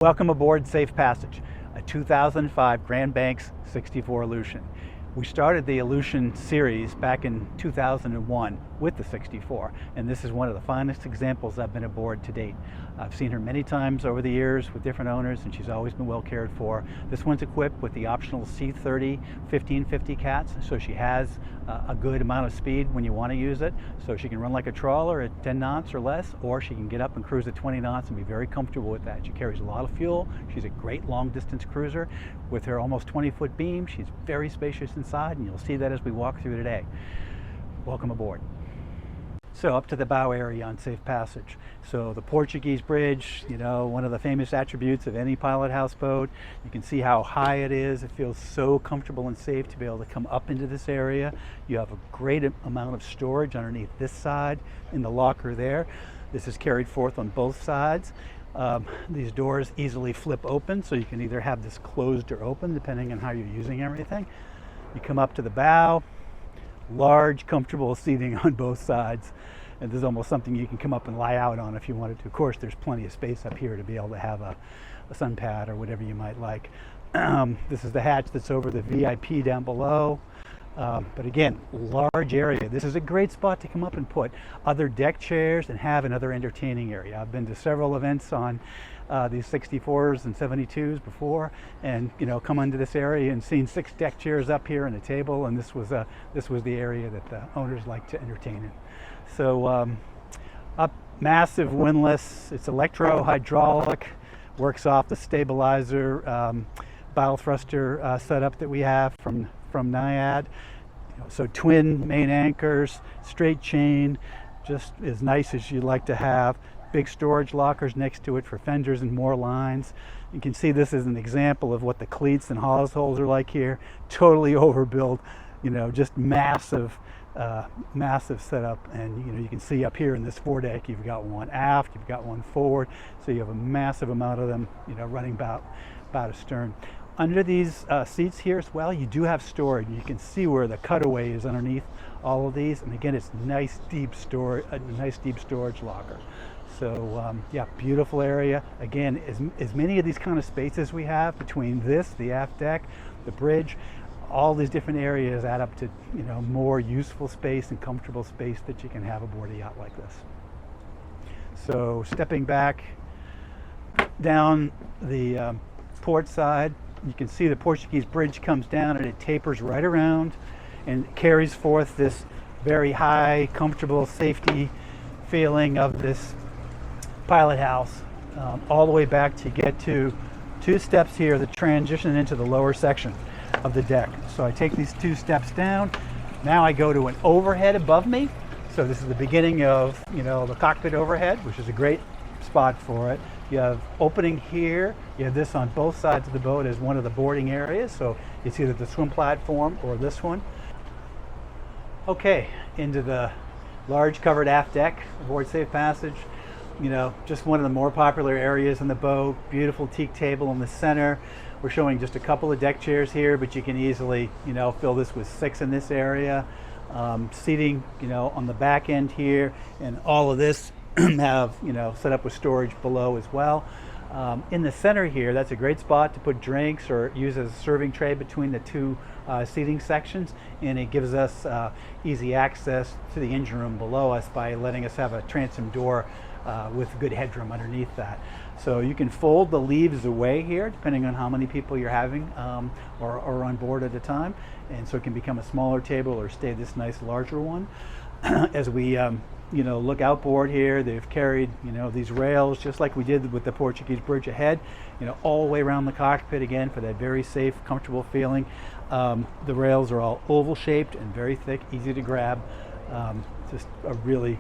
Welcome aboard Safe Passage, a 2005 Grand Banks 64 Aleutian. We started the Aleutian series back in 2001 with the 64, and this is one of the finest examples I've been aboard to date. I've seen her many times over the years with different owners, and she's always been well cared for. This one's equipped with the optional C30 1550 cats, so she has a good amount of speed when you want to use it. So she can run like a trawler at 10 knots or less, or she can get up and cruise at 20 knots and be very comfortable with that. She carries a lot of fuel. She's a great long distance cruiser. With her almost 20-foot beam, she's very spacious inside, and you'll see that as we walk through today. Welcome aboard. So up to the bow area on Safe Passage. So the Portuguese bridge, one of the famous attributes of any pilot houseboat. You can see how high it is. It feels so comfortable and safe to be able to come up into this area. You have a great amount of storage underneath this side in the locker there. This is carried forth on both sides. These doors easily flip open, so you can either have this closed or open depending on how you're using everything. You come up to the bow. Large, comfortable seating on both sides, and there's almost something you can come up and lie out on if you wanted to. Of course, there's plenty of space up here to be able to have a sun pad or whatever you might like. This is the hatch that's over the VIP down below. But again, large area. This is a great spot to come up and put other deck chairs and have another entertaining area. I've been to several events on these 64s and 72s before, and come into this area and seen 6 deck chairs up here and a table, and this was the area that the owners like to entertain in. So up, massive windlass. It's electro hydraulic, works off the stabilizer bow thruster setup that we have from Yacht. So twin main anchors, straight chain, just as nice as you'd like to have. Big storage lockers next to it for fenders and more lines. You can see this is an example of what the cleats and hawse holes are like here. Totally overbuilt, just massive setup. And you can see up here in this foredeck, you've got one aft, you've got one forward, so you have a massive amount of them, running about astern. Under these seats here as well, you do have storage. You can see where the cutaway is underneath all of these, and again, it's a nice deep storage locker. So yeah, beautiful area. Again, as many of these kind of spaces we have between this, the aft deck, the bridge, all these different areas add up to more useful space and comfortable space that you can have aboard a yacht like this. So stepping back down the port side, you can see the Portuguese bridge comes down and it tapers right around and carries forth this very high, comfortable safety feeling of this pilot house all the way back to get to 2 steps here that transition into the lower section of the deck. So I take these 2 steps down. Now I go to an overhead above me. So this is the beginning of the cockpit overhead, which is a great spot for it. You have opening here. You have this on both sides of the boat as one of the boarding areas. So it's either the swim platform or this one. Okay, into the large covered aft deck aboard Safe Passage. Just one of the more popular areas in the boat. Beautiful teak table in the center. We're showing just a couple of deck chairs here, but you can easily, fill this with 6 in this area. Seating, on the back end here, and all of this have, set up with storage below as well. In the center here, that's a great spot to put drinks or use as a serving tray between the 2 seating sections, and it gives us easy access to the engine room below us by letting us have a transom door with good headroom underneath that. So you can fold the leaves away here depending on how many people you're having or on board at a time, and so it can become a smaller table or stay this nice larger one. As we look outboard here, they've carried these rails just like we did with the Portuguese bridge ahead, all the way around the cockpit again for that very safe, comfortable feeling. The rails are all oval shaped and very thick, easy to grab. Just a really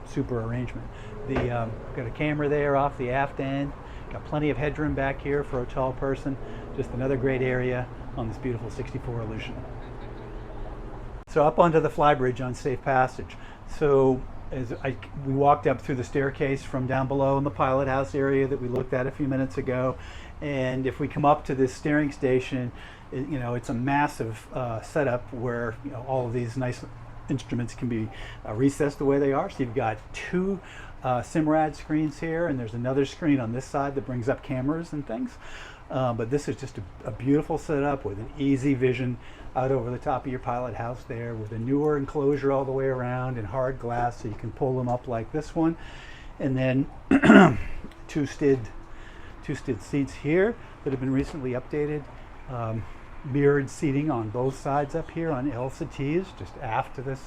super arrangement. Got a camera there off the aft end. Got plenty of headroom back here for a tall person. Just another great area on this beautiful 64 Aleutian. So up onto the Flybridge on Safe Passage. So we walked up through the staircase from down below in the pilot house area that we looked at a few minutes ago, and if we come up to this steering station, it's a massive setup where all of these nice instruments can be recessed the way they are. So you've got 2 SIMRAD screens here, and there's another screen on this side that brings up cameras and things. But this is just a beautiful setup with an easy vision out over the top of your pilot house there, with a newer enclosure all the way around and hard glass, so you can pull them up like this one. And then two stid seats here that have been recently updated. Mirrored seating on both sides up here on L settees, just aft to this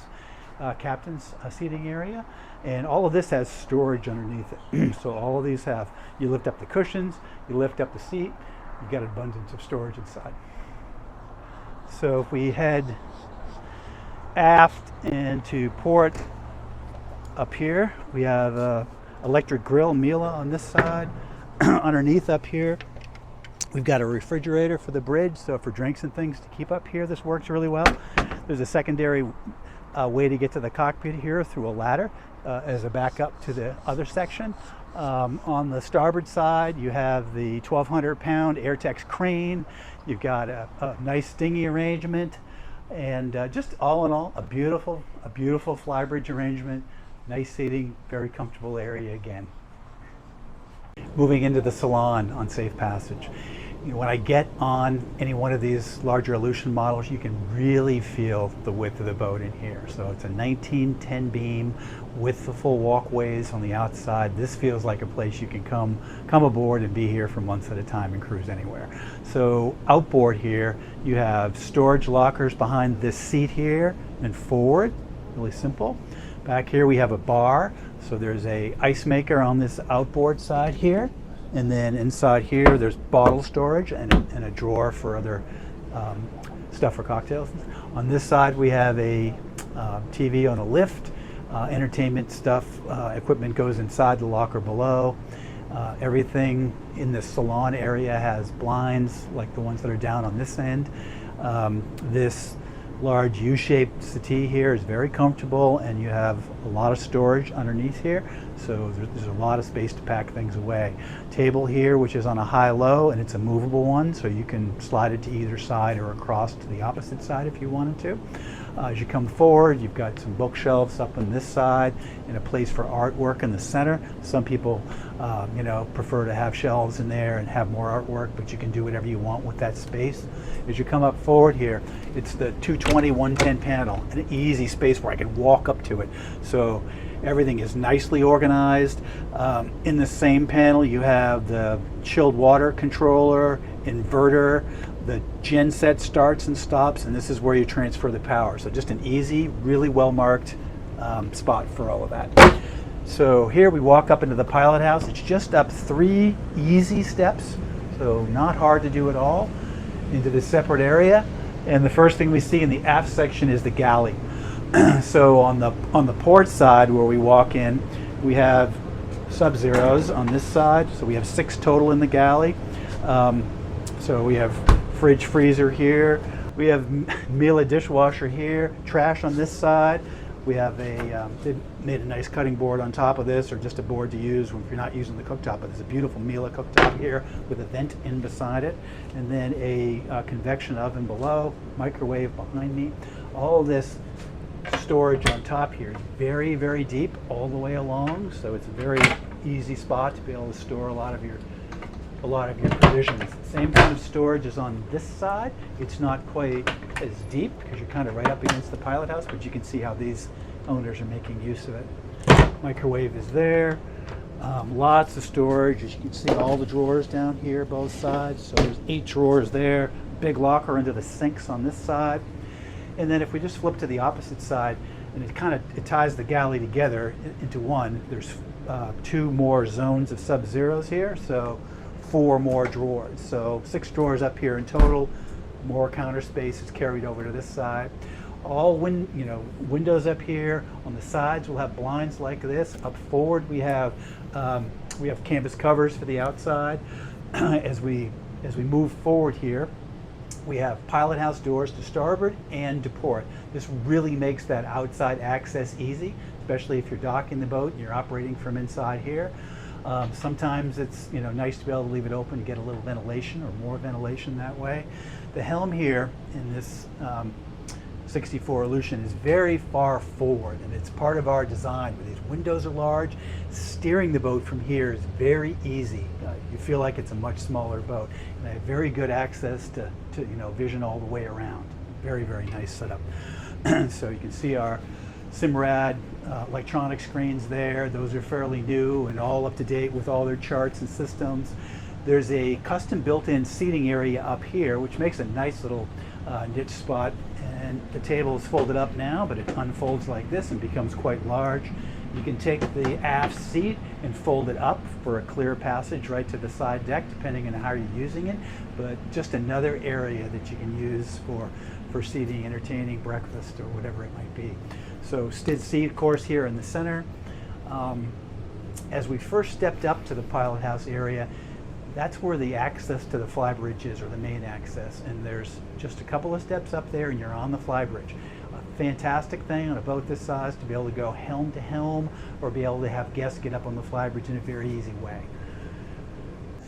captain's seating area. And all of this has storage underneath it. So all of these have, you lift up the cushions, you lift up the seat, you've got an abundance of storage inside. So if we head aft and to port up here, we have a electric grill Miele on this side. Underneath up here, we've got a refrigerator for the bridge, so for drinks and things to keep up here, this works really well. There's a secondary way to get to the cockpit here through a ladder as a backup to the other section. On the starboard side, you have the 1,200-pound Airtex crane. You've got a nice dinghy arrangement, and just all in all, a beautiful Flybridge arrangement. Nice seating, very comfortable area again. Moving into the Salon on Safe Passage. When I get on any one of these larger Aleutian models, you can really feel the width of the boat in here. So it's a 1910 beam with the full walkways on the outside. This feels like a place you can come aboard and be here for months at a time and cruise anywhere. So outboard here, you have storage lockers behind this seat here and forward, really simple. Back here we have a bar, so there's a ice maker on this outboard side here. And then inside here, there's bottle storage and a drawer for other stuff for cocktails. On this side, we have a TV on a lift. Entertainment stuff, equipment goes inside the locker below. Everything in the salon area has blinds like the ones that are down on this end. This large U-shaped settee here is very comfortable, and you have a lot of storage underneath here, so there's a lot of space to pack things away. Table here, which is on a high-low, and it's a movable one, so you can slide it to either side or across to the opposite side if you wanted to. As you come forward, you've got some bookshelves up on this side and a place for artwork in the center. Some people prefer to have shelves in there and have more artwork, but you can do whatever you want with that space. As you come up forward here, it's the 220/110 panel, an easy space where I can walk up to it. So everything is nicely organized. In the same panel, you have the chilled water controller, inverter, the genset starts and stops, and this is where you transfer the power. So just an easy, really well marked spot for all of that. So here we walk up into the pilot house. It's just up 3 easy steps, so not hard to do at all, into this separate area. And the first thing we see in the aft section is the galley. So on the port side where we walk in, we have Sub-Zeros on this side. So we have 6 total in the galley. So we have fridge, freezer here. We have Miele dishwasher here. Trash on this side. We have they made a nice cutting board on top of this, or just a board to use if you're not using the cooktop. But there's a beautiful Miele cooktop here with a vent in beside it, and then a convection oven below, microwave behind me. All of this storage on top here is very, very deep all the way along, so it's a very easy spot to be able to store a lot of your provisions. Same kind of storage is on this side. It's not quite as deep because you're kind of right up against the pilot house, but you can see how these owners are making use of it. Microwave is there. Lots of storage. As you can see, all the drawers down here, both sides. So there's 8 drawers there. Big locker under the sinks on this side. And then if we just flip to the opposite side, and it ties the galley together into one. There's 2 more zones of Sub-Zeros here, so 4 more drawers. So 6 drawers up here in total. More counter space is carried over to this side. All windows up here. On the sides we'll have blinds like this. Up forward we have canvas covers for the outside. As we move forward here, we have pilot house doors to starboard and to port. This really makes that outside access easy, especially if you're docking the boat and you're operating from inside here. Sometimes it's nice to be able to leave it open and get a little ventilation or more ventilation that way. The helm here in this 64 Aleutian is very far forward, and it's part of our design where these windows are large. Steering the boat from here is very easy. You feel like it's a much smaller boat, and I have very good access to vision all the way around. Very, very nice setup. So you can see our Simrad electronic screens there. Those are fairly new and all up to date with all their charts and systems. There's a custom built-in seating area up here, which makes a nice little niche spot. And the table is folded up now, but it unfolds like this and becomes quite large. You can take the aft seat and fold it up for a clear passage right to the side deck, depending on how you're using it. But just another area that you can use for seating, entertaining, breakfast, or whatever it might be. So STID seat, of course, here in the center. As we first stepped up to the pilot house area, that's where the access to the Flybridge is, or the main access. And there's just a couple of steps up there and you're on the Flybridge. A fantastic thing on a boat this size to be able to go helm to helm, or be able to have guests get up on the Flybridge in a very easy way.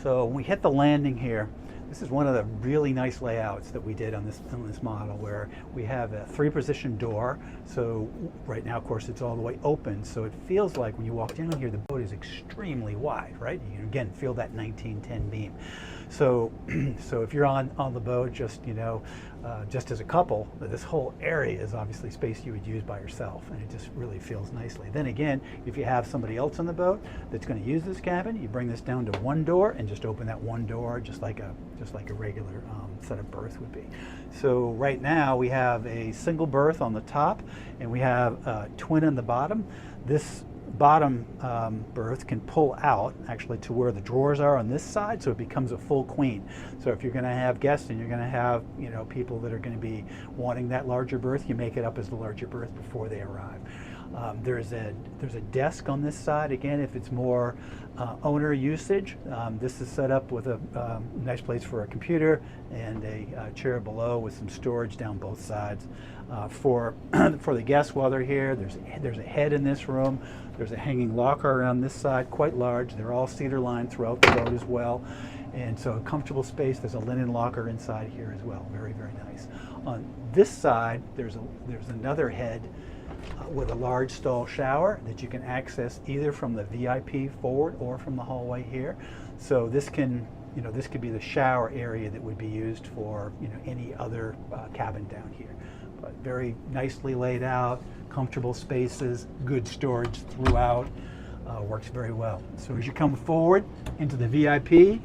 So when we hit the landing here, this is one of the really nice layouts that we did on this model, where we have a 3-position door. So right now, of course, it's all the way open. So it feels like when you walk down here, the boat is extremely wide, right? You can, again, feel that 1910 beam. So if you're on the boat, just just as a couple, this whole area is obviously space you would use by yourself, and it just really feels nicely. Then again, if you have somebody else on the boat that's going to use this cabin, you bring this down to one door and just open that one door, just like a regular set of berth would be. So right now we have a single berth on the top, and we have a twin on the bottom. This bottom berth can pull out actually to where the drawers are on this side, so it becomes a full queen. So if you're going to have guests and you're going to have people that are going to be wanting that larger berth, you make it up as the larger berth before they arrive. There's a desk on this side, again, if it's more owner usage. This is set up with a nice place for a computer and a chair below with some storage down both sides. For the guests while they're here, there's a head in this room. There's a hanging locker around this side, quite large. They're all cedar lined throughout the boat as well. And so a comfortable space. There's a linen locker inside here as well. Very, very nice. On this side, there's another head with a large stall shower that you can access either from the VIP forward or from the hallway here. So this can, this could be the shower area that would be used for, any other cabin down here. But very nicely laid out, comfortable spaces, good storage throughout. Works very well. So as you come forward into the VIP,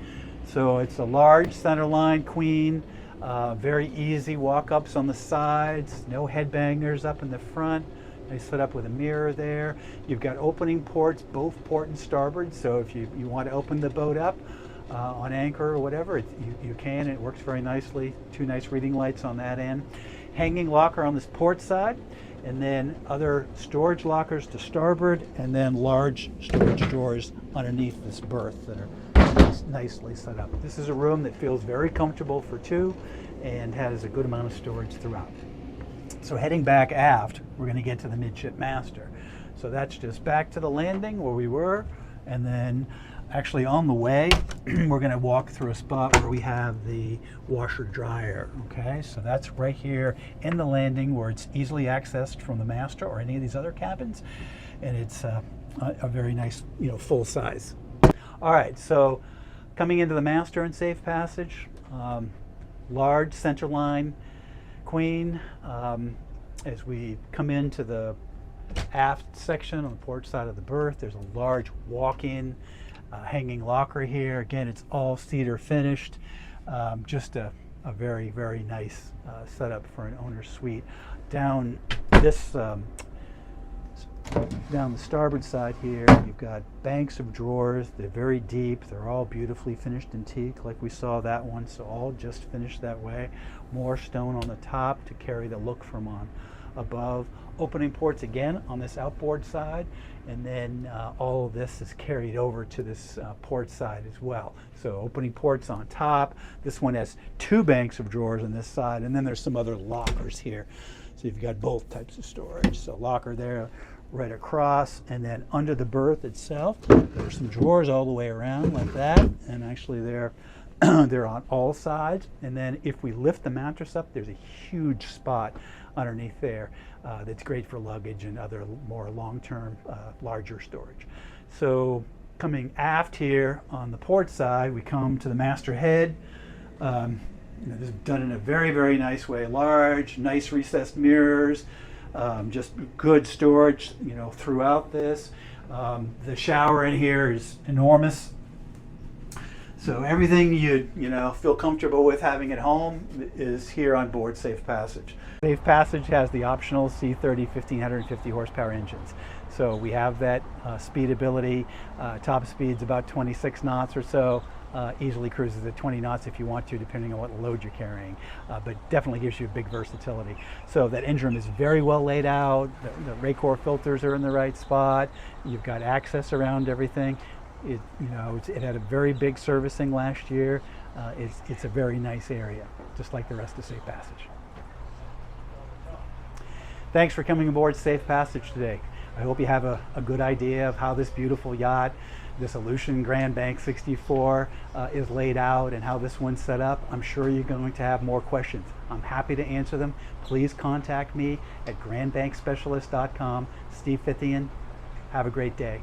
so it's a large centerline queen, very easy walk-ups on the sides, no headbangers up in the front. Nice set up with a mirror there. You've got opening ports, both port and starboard, so if you want to open the boat up on anchor or whatever, you can. It works very nicely. 2 nice reading lights on that end. Hanging locker on this port side, and then other storage lockers to starboard, and then large storage drawers underneath this berth that are nicely set up. This is a room that feels very comfortable for 2 and has a good amount of storage throughout. So heading back aft, we're going to get to the midship master. So that's just back to the landing where we were, and then actually on the way, we're going to walk through a spot where we have the washer dryer. Okay, so that's right here in the landing where it's easily accessed from the master or any of these other cabins, and it's a very nice, full size. All right, so coming into the master and safe passage, large centerline queen. As we come into the aft section on the port side of the berth, there's a large walk-in hanging locker here. Again, it's all cedar finished. Just a very, very nice setup for an owner's suite. Down this down the starboard side here, you've got banks of drawers. They're very deep. They're all beautifully finished in teak, like we saw that one, so all just finished that way. More stone on the top to carry the look from on above. Opening ports again on this outboard side, and then all of this is carried over to this port side as well. So opening ports on top. This one has 2 banks of drawers on this side, and then there's some other lockers here. So you've got both types of storage. So locker there right across, and then under the berth itself, there's some drawers all the way around like that, and actually they're They're on all sides, and then if we lift the mattress up, there's a huge spot underneath there that's great for luggage and other more long-term, larger storage. So coming aft here on the port side, we come to the master head. This is done in a very, very nice way. Large, nice recessed mirrors, just good storage, throughout this. The shower in here is enormous. So everything you feel comfortable with having at home is here on board Safe Passage. Safe Passage has the optional C30 1550 horsepower engines. So we have that speedability. Top speed's about 26 knots or so. Easily cruises at 20 knots if you want to, depending on what load you're carrying, but definitely gives you big versatility. So that engine room is very well laid out. The Raycor filters are in the right spot. You've got access around everything. It had a very big servicing last year. It's a very nice area, just like the rest of Safe Passage. Thanks for coming aboard Safe Passage today. I hope you have a good idea of how this beautiful yacht, this Aleutian Grand Bank 64, is laid out and how this one's set up. I'm sure you're going to have more questions. I'm happy to answer them. Please contact me at grandbankspecialist.com. Steve Fithian. Have a great day.